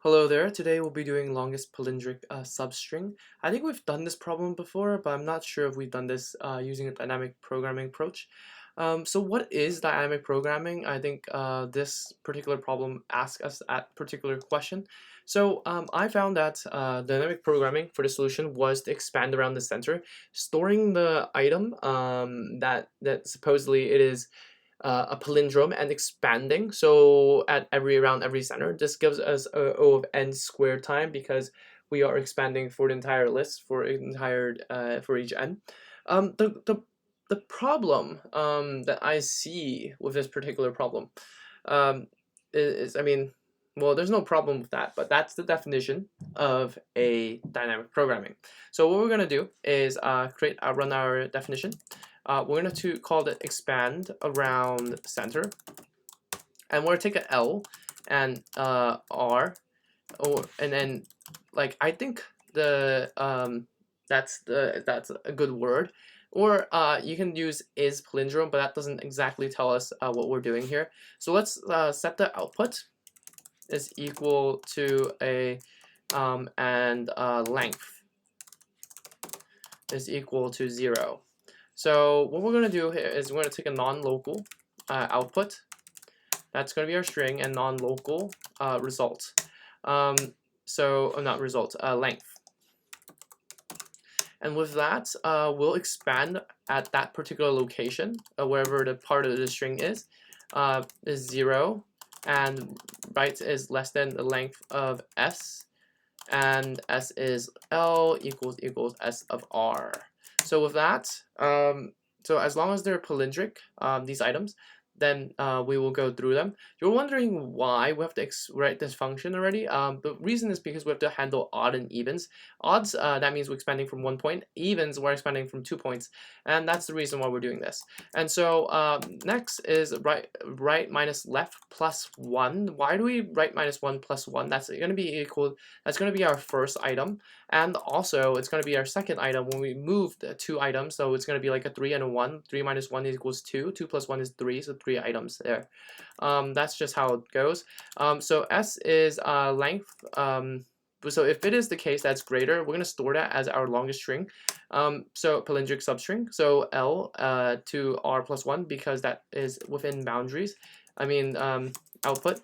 Hello there. Today we'll be doing longest palindromic substring. I think we've done this problem before, but I'm not sure if we've done this using a dynamic programming approach. So what is dynamic programming? I think this particular problem asks us that particular question. So I found that dynamic programming for the solution was to expand around the center, storing the item that supposedly it is a palindrome and expanding. So at around every center, this gives us a O of n squared time because we are expanding for the entire list for for each n. The problem that I see with this particular problem is, I mean, well, there's no problem with that, but that's the definition of a dynamic programming. So what we're gonna do is run our definition. We're going to call it expand around center, and we're going to take an L and R, and then like I think that's a good word, or you can use is palindrome, but that doesn't exactly tell us what we're doing here. So let's set the output is equal to a and length is equal to 0. So what we're going to do here is we're going to take a non-local output. That's going to be our string, and non-local result. Not result, length. And with that, we'll expand at that particular location, wherever the part of the string is 0, and right is less than the length of s, and s is L equals s of R. So with that, so as long as they're palindromic, these items, then we will go through them. You're wondering why we have to write this function already. The reason is because we have to handle odd and evens. Odds, that means we're expanding from 1 point. Evens, we're expanding from 2 points. And that's the reason why we're doing this. And so next is right minus left plus 1. Why do we right minus 1 plus 1? That's going to be equal. That's going to be our first item. And also, it's going to be our second item when we move the 2 items. So it's going to be like a 3 and a 1. 3 minus 1 equals 2. 2 plus 1 is 3. So 3 items there. That's just how it goes. So S is length. So if it is the case that's greater, we're going to store that as our longest string. So palindromic substring. So L to R plus 1 because that is within boundaries. I mean output.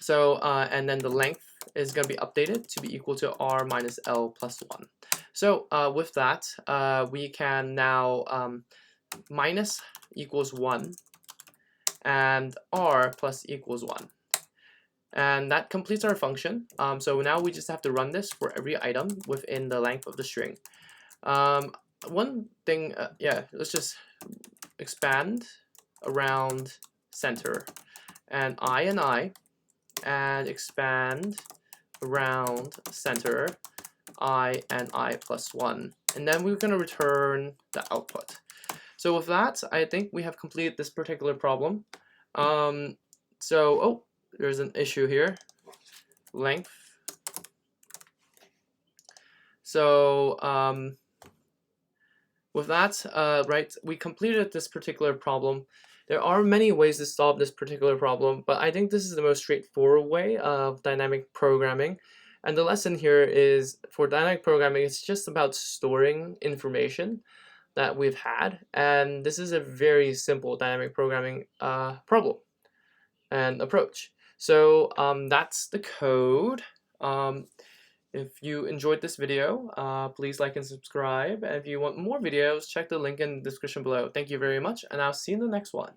So and then the length is going to be updated to be equal to R minus L plus 1. So with that, we can now minus equals 1 and R plus equals 1. And that completes our function. So now we just have to run this for every item within the length of the string. One thing, let's just expand around center and I, and expand around center I and I plus 1. And then we're going to return the output. So with that, I think we have completed this particular problem. There's an issue here. Length. So with that, right, we completed this particular problem. There are many ways to solve this particular problem, but I think this is the most straightforward way of dynamic programming. And the lesson here is for dynamic programming, it's just about storing information that we've had, and this is a very simple dynamic programming problem and approach. So that's the code. If you enjoyed this video, please like and subscribe. And if you want more videos, check the link in the description below. Thank you very much, and I'll see you in the next one.